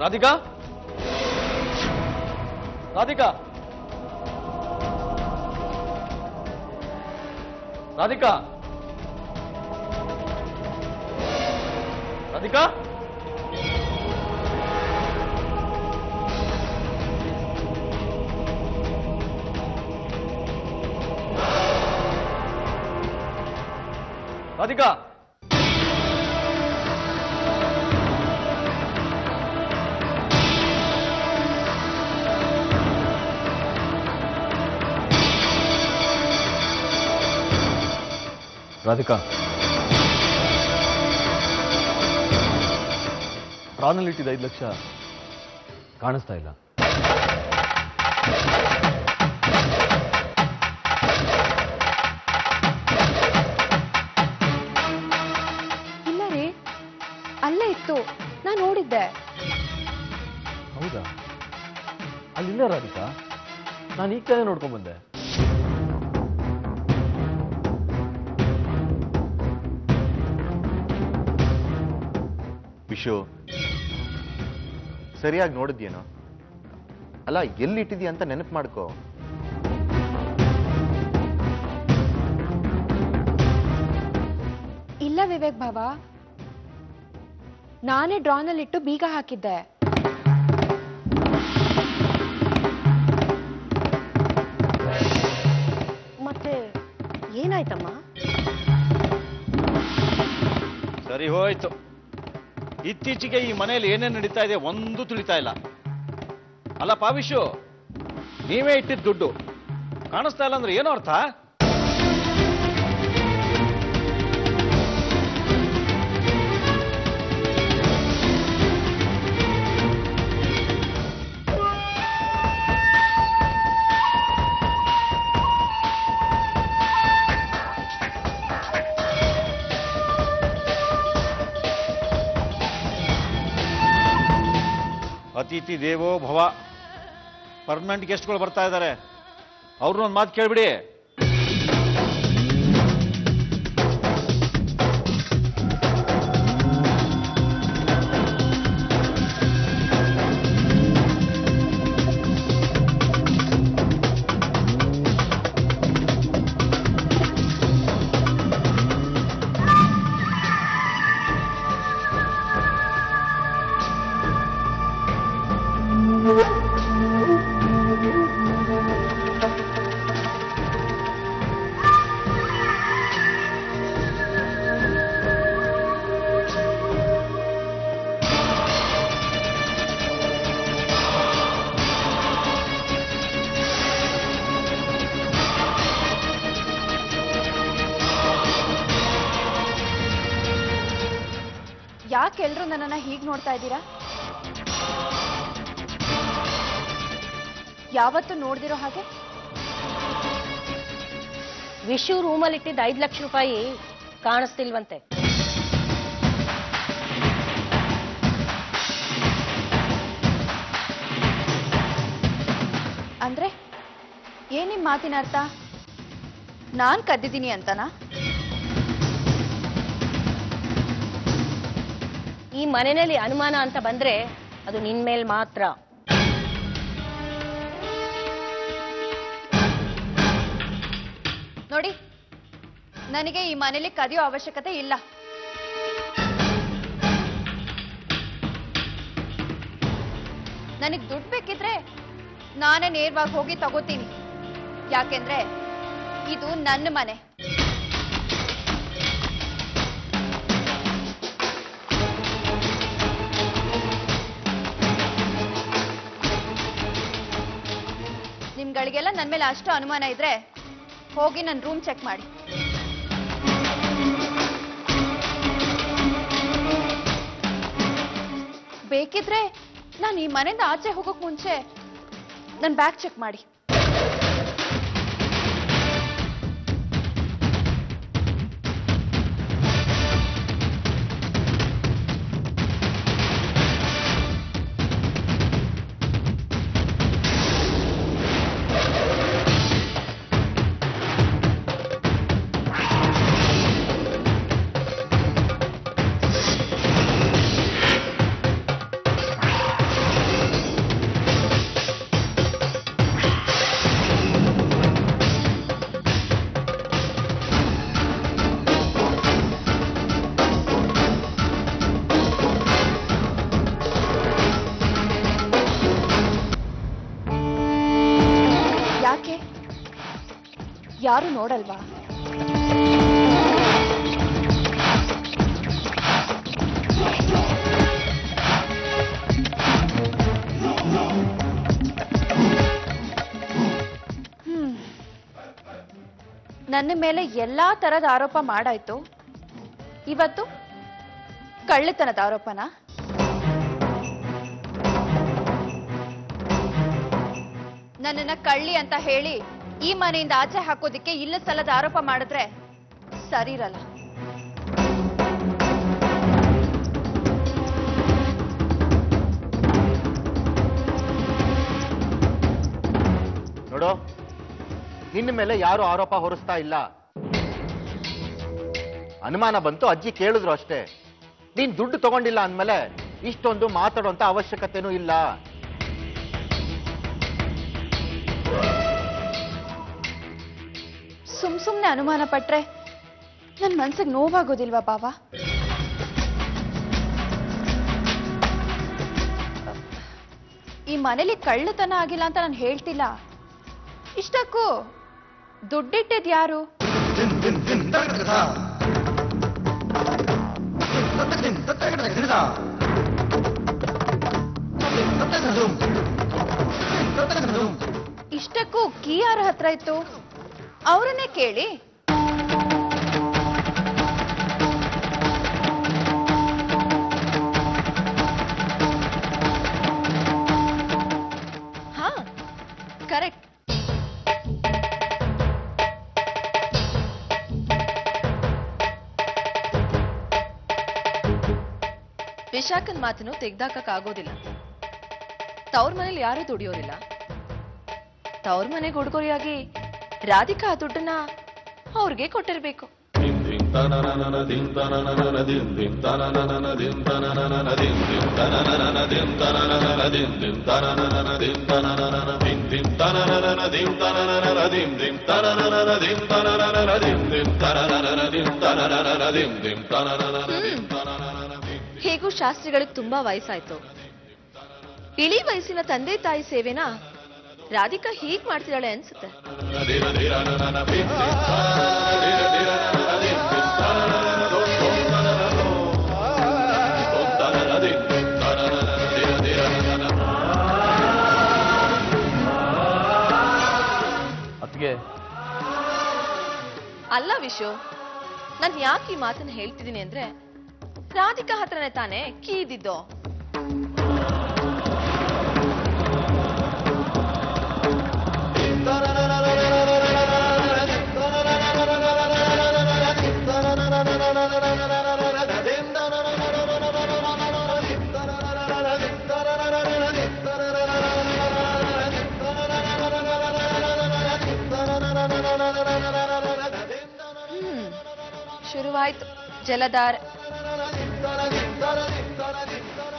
ರಾಧಿಕಾ ರಾಧಿಕಾ ರಾಧಿಕಾ ರಾಧಿಕಾ ರಾಧಿಕಾ ರಾಧಿಕಾ ಪ್ರಾಣಲ್ಲಿ ಇಟ್ಟಿದ್ದ 5 ಲಕ್ಷ ಕಾಣಿಸ್ತಾ ಇಲ್ಲ. ಇಲ್ಲ ರೀ, ಅಲ್ಲೇ ಇತ್ತು, ನಾನು ನೋಡಿದ್ದೆ. ಹೌದಾ? ಅಲ್ಲಿಲ್ಲ ರಾಧಿಕಾ, ನಾನು ಈಗ ತಾನೇ ನೋಡ್ಕೊಂಡ್ ಬಂದೆ. ವಿಶು, ಸರಿಯಾಗಿ ನೋಡಿದ್ಯೇನೋ? ಅಲ್ಲ, ಎಲ್ಲಿ ಇಟ್ಟಿದ್ಯಾ ಅಂತ ನೆನಪು ಮಾಡ್ಕೋ. ಇಲ್ಲ ವಿವೇಕ್ ಬಾಬಾ, ನಾನೇ ಡ್ರಾನಲ್ಲಿಟ್ಟು ಬೀಗ ಹಾಕಿದ್ದೆ. ಮತ್ತೆ ಏನಾಯ್ತಮ್ಮ? ಸರಿ ಹೋಯ್ತು. ಇತ್ತೀಚೆಗೆ ಈ ಮನೆಯಲ್ಲಿ ಏನೇನು ನಡೀತಾ ಇದೆ ಒಂದು ತಿಳಿತಾ ಇಲ್ಲ. ಅಲ್ಲ ಪಾವಿಶು, ನೀವೇ ಇಟ್ಟಿದ್ದ ದುಡ್ಡು ಕಾಣಿಸ್ತಾ ಇಲ್ಲ ಅಂದ್ರೆ ಏನೋ ಅರ್ಥ? ಅತಿಥಿ ದೇವೋ ಭವ. ಪರ್ಮನೆಂಟ್ ಗೆಸ್ಟ್ಗಳು ಬರ್ತಾ ಇದ್ದಾರೆ, ಅವ್ರನ್ನ ಒಂದು ಮಾತು ಕೇಳ್ಬಿಡಿ. ಯಾಕೆ ಎಲ್ರು ನನ್ನನ್ನ ಹೀಗೆ ನೋಡ್ತಾ ಇದ್ದೀರಾ? ಯಾವತ್ತು ನೋಡ್ದಿರೋ ಹಾಗೆ? ವಿಶು ರೂಮಲ್ಲಿ ಇಟ್ಟಿದ್ದ 5 ಲಕ್ಷ ರೂಪಾಯಿ ಕಾಣಿಸ್ತಿಲ್ವಂತೆ. ಅಂದ್ರೆ ಏನ್ ನಿಮ್ ಮಾತಿನ ಅರ್ಥ? ನಾನ್ ಕದ್ದಿದ್ದೀನಿ ಅಂತನಾ? ಈ ಮನೆಯಲ್ಲಿ ಅನುಮಾನ ಅಂತ ಬಂದ್ರೆ ಅದು ನಿನ್ ಮೇಲ್ ಮಾತ್ರ. ನೋಡಿ, ನನಗೆ ಈ ಮನೆಯಲ್ಲಿ ಕದಿಯೋ ಅವಶ್ಯಕತೆ ಇಲ್ಲ. ನನಗೆ ದುಡ್ಡು ಬೇಕಿದ್ರೆ ನಾನೇ ನೇರವಾಗಿ ಹೋಗಿ ತಗೋತೀನಿ. ಯಾಕೆಂದ್ರೆ ಇದು ನನ್ನ ಮನೆ. ನಿಮ್ಗಳಿಗೆಲ್ಲ ನನ್ನ ಮೇಲೆ ಅಷ್ಟು ಅನುಮಾನ ಇದ್ರೆ ಹೋಗಿ ನನ್ನ ರೂಮ್ ಚೆಕ್ ಮಾಡಿ. ಬೇಕಿದ್ರೆ ನಾನು ಈ ಮನೆಯಿಂದ ಆಚೆ ಹೋಗೋಕ್ ಮುಂಚೆ ನನ್ನ ಬ್ಯಾಗ್ ಚೆಕ್ ಮಾಡಿ. ಯಾಕೆ? ಯಾರು ನೋಡಲ್ವಾ? ನನ್ನ ಮೇಲೆ ಎಲ್ಲಾ ತರದ ಆರೋಪ ಮಾಡಾಯ್ತು. ಇವತ್ತು ಕಳ್ಳತನದ ಆರೋಪನ? ನನ್ನನ್ನ ಕಳ್ಳಿ ಅಂತ ಹೇಳಿ ಈ ಮನೆಯಿಂದ ಆಚೆ ಹಾಕೋದಿಕ್ಕೆ ಇಲ್ಲ ಸಲ್ಲದ ಆರೋಪ ಮಾಡಿದ್ರೆ ಸರಿ ಇರಲ್ಲ. ನೋಡು, ನಿನ್ನ ಮೇಲೆ ಯಾರು ಆರೋಪ ಹೊರಿಸ್ತಾ ಇಲ್ಲ. ಅನುಮಾನ ಬಂತು, ಅಜ್ಜಿ ಕೇಳಿದ್ರು ಅಷ್ಟೇ. ನೀನ್ ದುಡ್ಡು ತಗೊಂಡಿಲ್ಲ ಅಂದ್ಮೇಲೆ ಇಷ್ಟೊಂದು ಮಾತಾಡುವಂತ ಅವಶ್ಯಕತೆನೂ ಇಲ್ಲ. ಸುಮ್ನೆ ಅನುಮಾನ ಪಟ್ರೆ ನನ್ ಮನ್ಸಿಗೆ ನೋವಾಗೋದಿಲ್ವಾ ಬಾವ? ಈ ಮನೇಲಿ ಕಳ್ಳತನ ಆಗಿಲ್ಲ ಅಂತ ನಾನು ಹೇಳ್ತಿಲ್ಲ. ಇಷ್ಟಕ್ಕೂ ದುಡ್ಡಿಟ್ಟಿದ್ ಯಾರು? ಇಷ್ಟಕ್ಕೂ ಕೀ ಯಾರ ಹತ್ರ ಇತ್ತು? ಅವರನ್ನೇ ಕೇಳಿ. ಹಾ, ಕರೆಕ್ಟ್. ವಿಶಾಖನ್ ಮಾತನ್ನು ತೆಗ್ದಾಕಕ್ಕಾಗೋದಿಲ್ಲ. ತವ್ರ ಮನೇಲಿ ಯಾರೂ ದುಡಿಯೋದಿಲ್ಲ. ತವ್ರ ಮನೆಗೆ ಉಡುಗೊರೆಯಾಗಿ ರಾಧಿಕಾ ಆ ದುಡ್ಡನ್ನ ಅವ್ರಿಗೆ ಕೊಟ್ಟಿರ್ಬೇಕು. ಹೇಗೂ ಶಾಸ್ತ್ರಿಗಳಿಗೆ ತುಂಬಾ ವಯಸ್ಸಾಯ್ತು. ಇಳಿ ವಯಸ್ಸಿನ ತಂದೆ ತಾಯಿ ಸೇವೆನ ರಾಧಿಕಾ ಹೀಗ್ ಮಾಡ್ತಿದ್ದಾಳೆ ಅನ್ಸುತ್ತೆ. ಅತ್ತಿಗೆ, ಅಲ್ಲ ವಿಶು, ನಾನ್ ಯಾಕೆ ಈ ಮಾತನ್ನ ಹೇಳ್ತಿದ್ದೀನಿ ಅಂದ್ರೆ ರಾಧಿಕಾ ಹತ್ರನೇ ತಾನೇ ಕೀ ಇದ್ದಿದ್ದು. ಶುರುವಾಯ್ತು ಜಲಧಾರ.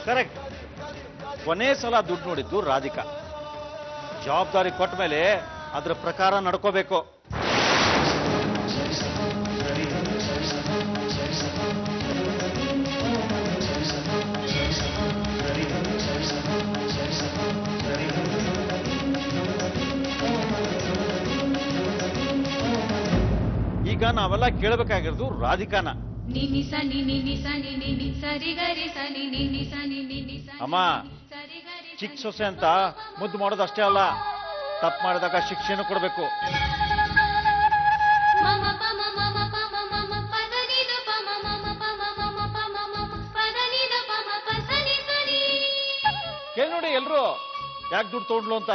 ಕರೆಕ್ಟ್. ಕೊನೆ ಸಲ ದುಡ್ಡು ನೋಡಿದ್ದು ರಾಧಿಕಾ. ಜವಾಬ್ದಾರಿ ಕೊಟ್ಟ ಮೇಲೆ ಅದ್ರ ಪ್ರಕಾರ ನಡ್ಕೋಬೇಕು. ಈಗ ನಾವೆಲ್ಲ ಕೇಳಬೇಕಾಗಿರೋದು ರಾಧಿಕಾನ. ಅಮ್ಮ, ಚಿಕ್ಕ ಸೊಸೆ ಅಂತ ಮುದ್ದು ಮಾಡೋದು ಅಷ್ಟೇ ಅಲ್ಲ, ತಪ್ಪು ಮಾಡಿದಾಗ ಶಿಕ್ಷೆನೂ ಕೊಡಬೇಕು. ಕೇಳಿ ನೋಡಿ ಎಲ್ರು ಯಾಕೆ ದುಡ್ಡು ತಗೊಂಡ್ಲು ಅಂತ.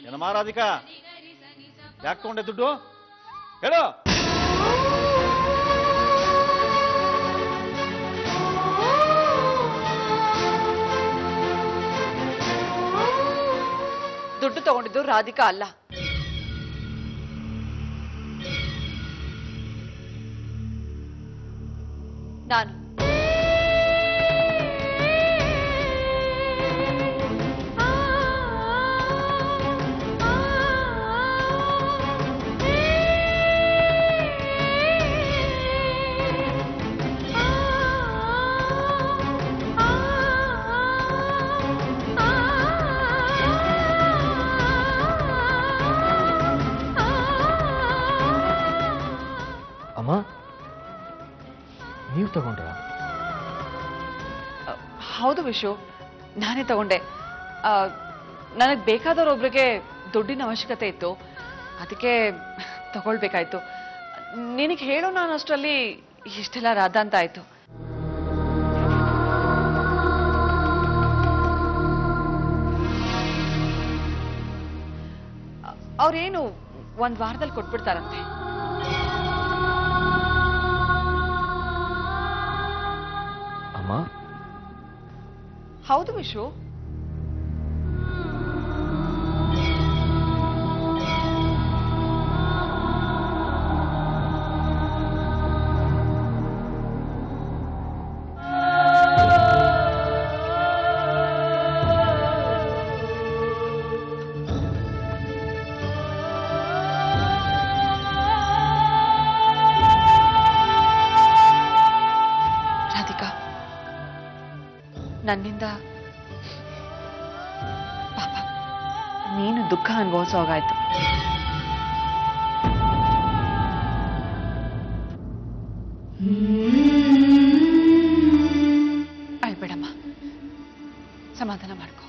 ಏನಮ್ಮ ರಾಧಿಕಾ, ಯಾಕೆ ತಗೊಂಡೆ ದುಡ್ಡು ಹೇಳು? ದುಡ್ಡು ತಗೊಂಡಿದ್ದು ರಾಧಿಕಾ ಅಲ್ಲ, ನಾನು. ತಗೊಂಡ್ರ? ಹೌದು ವಿಶು, ನಾನೇ ತಗೊಂಡೆ. ನನಗೆ ಬೇಕಾದವರೊಬ್ರಿಗೆ ದುಡ್ಡಿನ ಅವಶ್ಯಕತೆ ಇತ್ತು, ಅದಕ್ಕೆ ತಗೊಳ್ಬೇಕಾಯ್ತು. ನಿನಗೆ ಹೇಳೋ ನಾನು ಅಷ್ಟರಲ್ಲಿ ಇಷ್ಟೆಲ್ಲ ರಾಧಾಂತ ಆಯ್ತು. ಅವ್ರೇನು ಒಂದ್ ವಾರದಲ್ಲಿ ಕೊಟ್ಬಿಡ್ತಾರಂತೆ. ಅಮ್ಮ, ಹೌದು ವಿಶು. ನನ್ನಿಂದ ಪಾಪ ನೀನು ದುಃಖ ಅನುಭವಿಸೋ ಹಾಗಾಯ್ತು. ಅಳ್ಬೇಡಮ್ಮ, ಸಮಾಧಾನ ಮಾಡ್ಕೊ.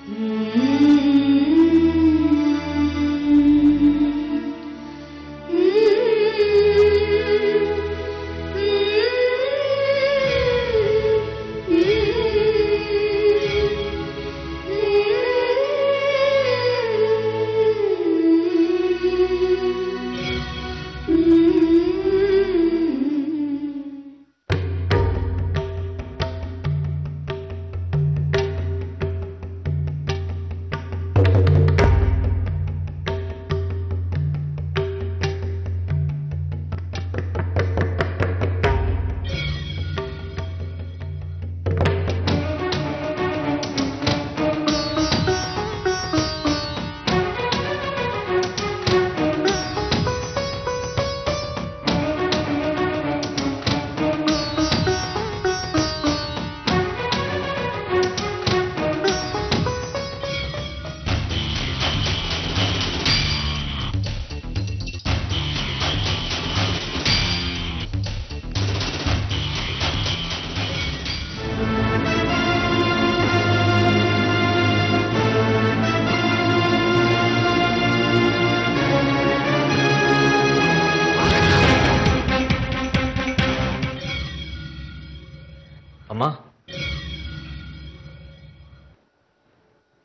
ಅಮ್ಮ,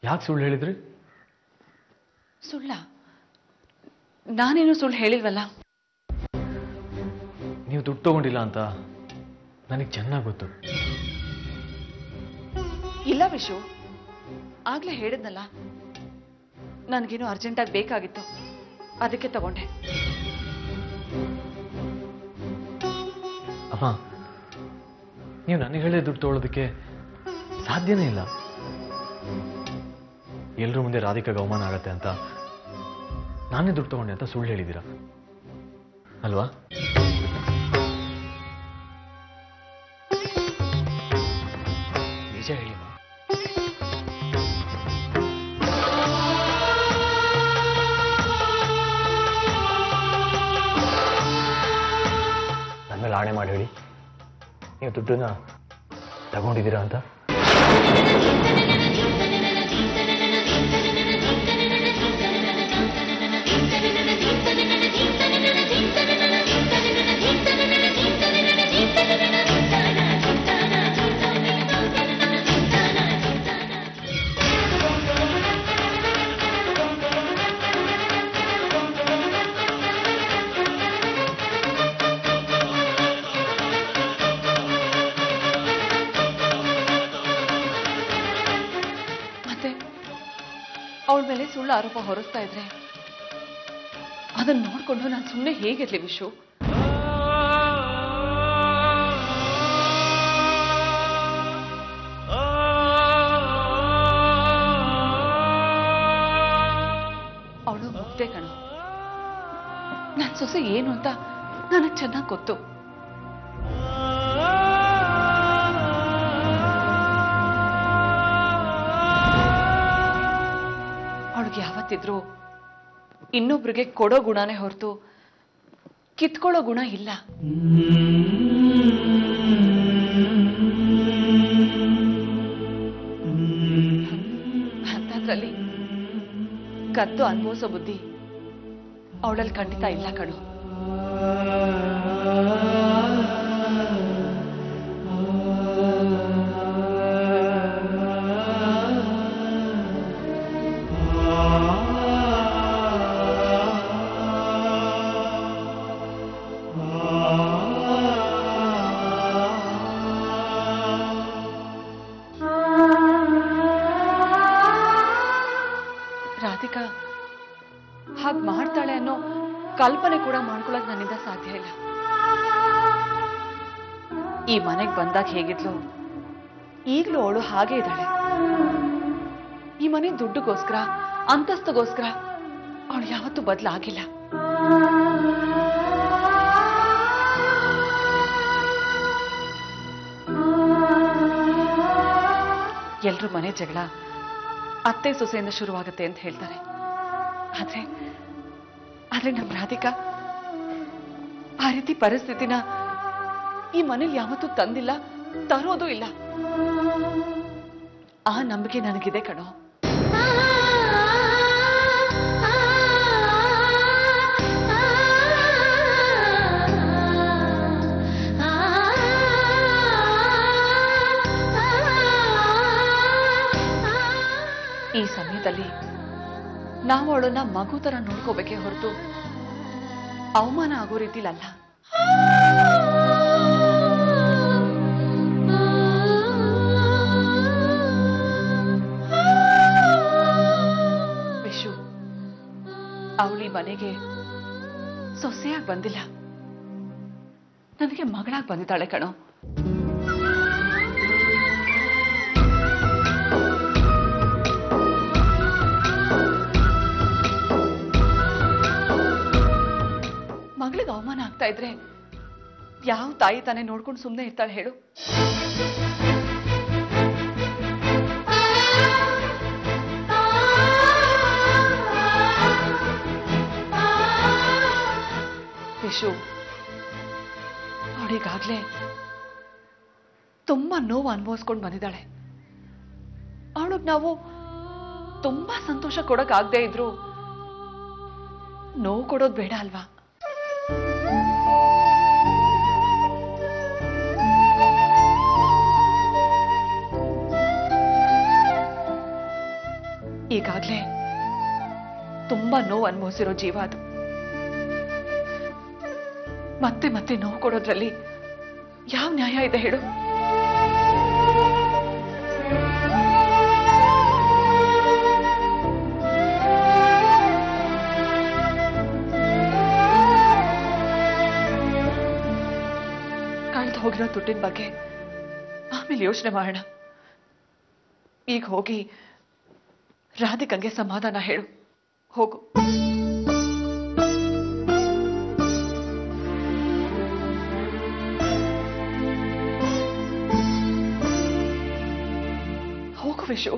ಯಾಕೆ ಸುಳ್ಳು ಹೇಳಿದ್ರಿ? ಸುಳ್ಳ? ನಾನೇನು ಸುಳ್ಳು ಹೇಳಿಲ್ವಲ್ಲ. ನೀವು ದುಡ್ಡು ತಗೊಂಡಿಲ್ಲ ಅಂತ ನನಗೆ ಚೆನ್ನಾಗಿ ಗೊತ್ತು. ಇಲ್ಲ ವಿಶು, ಆಗ್ಲೇ ಹೇಳಿದ್ನಲ್ಲ, ನನಗೇನು ಅರ್ಜೆಂಟಾಗಿ ಬೇಕಾಗಿತ್ತು, ಅದಕ್ಕೆ ತಗೊಂಡೆ. ಅಮ್ಮ, ನೀವು ನನಗೆ ಹೇಳಿ ದುಡ್ಡು ತಗೊಳ್ಳೋದಕ್ಕೆ ಸಾಧ್ಯನೇ ಇಲ್ಲ. ಎಲ್ಲರೂ ಮುಂದೆ ರಾಧಿಕಾಗೆ ಅವಮಾನ ಆಗತ್ತೆ ಅಂತ ನಾನೇ ದುಡ್ಡು ತಗೊಂಡೆ ಅಂತ ಸುಳ್ಳು ಹೇಳಿದ್ದೀರಾ ಅಲ್ವಾ? ನಿಜ ಹೇಳಿಮ್ಮ. ನನ್ನ ಮೇಲೆ ಆಣೆ ಮಾಡಿ ಹೇಳಿ, ನೀವು ದುಡ್ಡನ್ನ ತಗೊಂಡಿದ್ದೀರಾ ಅಂತ. ಅವಳ ಮೇಲೆ ಸುಳ್ಳು ಆರೋಪ ಹೊರಿಸ್ತಾ ಇದ್ರೆ ಅದನ್ನ ನೋಡ್ಕೊಂಡು ನಾನು ಸುಮ್ಮನೆ ಹೇಗಿರ್ಲಿ ವಿಶು? ಅವಳು ಮುಗ್ದೆ ಕಣೋ. ನನ್ನ ಸೊಸೆ ಏನು ಅಂತ ನನಗೆ ಚೆನ್ನಾಗಿ ಗೊತ್ತು. ಅವಳಿಗೆ ಯಾವತ್ತಿದ್ರು ಇನ್ನೊಬ್ರಿಗೆ ಕೊಡೋ ಗುಣನೇ ಹೊರತು ಕಿತ್ಕೊಳ್ಳೋ ಗುಣ ಇಲ್ಲ. ಮಾಡೋದ್ರಲ್ಲಿ ಕದ್ದು ಅನುಭವಿಸೋ ಬುದ್ಧಿ ಅವಳಲ್ಲಿ ಖಂಡಿತ ಇಲ್ಲ ಕಣು. ರಾಧಿಕಾ ಹಾಗೆ ಮಾಡ್ತಾಳೆ ಅನ್ನೋ ಕಲ್ಪನೆ ಕೂಡ ಮಾಡ್ಕೊಳ್ಳೋದು ನನ್ನಿಂದ ಸಾಧ್ಯ ಇಲ್ಲ. ಈ ಮನೆಗೆ ಬಂದಾಗ ಹೇಗಿದ್ಲು ಈಗಲೂ ಅವಳು ಹಾಗೆ ಇದ್ದಾಳೆ. ಈ ಮನೆ ದುಡ್ಡುಗೋಸ್ಕರ ಅಂತಸ್ತುಗೋಸ್ಕರ ಅವಳು ಯಾವತ್ತೂ ಬದಲಾಗಿಲ್ಲ. ಎಲ್ರೂ ಮನೆ ಜಗಳ ಅತ್ತೆ ಸೊಸೆಯಿಂದ ಶುರುವಾಗುತ್ತೆ ಅಂತ ಹೇಳ್ತಾರೆ. ಆದ್ರೆ ನಮ್ಮ ರಾಧಿಕಾ ಆ ರೀತಿ ಪರಿಸ್ಥಿತಿನ ಈ ಮನೇಲಿ ಯಾವತ್ತೂ ತಂದಿಲ್ಲ, ತರೋದು ಇಲ್ಲ. ಆ ನಂಬಿಕೆ ನನಗಿದೆ ಕಣೋ. ಈ ಸಮಯದಲ್ಲಿ ನಾವು ಅವಳನ್ನ ಮಗು ತರ ನೋಡ್ಕೋಬೇಕೇ ಹೊರತು ಅವಮಾನ ಆಗೋ ರೀತಿಲಲ್ಲ. ವಿಶು ಅವಳಿ ಮನೆಗೆ ಸೊಸೆಯಾಗಿ ಬಂದಿಲ್ಲ, ನನಗೆ ಮಗಳಾಗಿ ಬಂದಿದ್ದಾಳೆ ಕಣೋ. ಮಗಳಿಗೆ ಅವಮಾನ ಆಗ್ತಾ ಇದ್ರೆ ಯಾವ ತಾಯಿ ತಾನೇ ನೋಡ್ಕೊಂಡು ಸುಮ್ಮನೆ ಇರ್ತಾಳೆ ಹೇಳು? ವಿಶು ಅವಳಿಗಾಗ್ಲೇ ತುಂಬಾ ನೋವು ಅನುಭವಿಸ್ಕೊಂಡು ಬಂದಿದ್ದಾಳೆ. ಅವಳಿಗೆ ನಾವು ತುಂಬಾ ಸಂತೋಷ ಕೊಡಕ್ಕಾಗದೇ ಇದ್ರು ನೋವು ಕೊಡೋದು ಬೇಡ ಅಲ್ವಾ? ಈಗಾಗ್ಲೇ ತುಂಬಾ ನೋವು ಅನುಭವಿಸಿರೋ ಜೀವ ಅದು. ಮತ್ತೆ ಮತ್ತೆ ನೋವು ಕೊಡೋದ್ರಲ್ಲಿ ಯಾವ ನ್ಯಾಯ ಇದೆ ಹೇಳು? ಕಳೆದು ಹೋಗಿರೋ ದುಡ್ಡಿನ ಬಗ್ಗೆ ಆಮೇಲೆ ಯೋಚನೆ ಮಾಡೋಣ. ಈಗ ಹೋಗಿ ರಾಧಿಕಂಗೆ ಸಮಾಧಾನ ಹೇಳು. ಹೋಗು. ಹೋಗು ವಿಶು.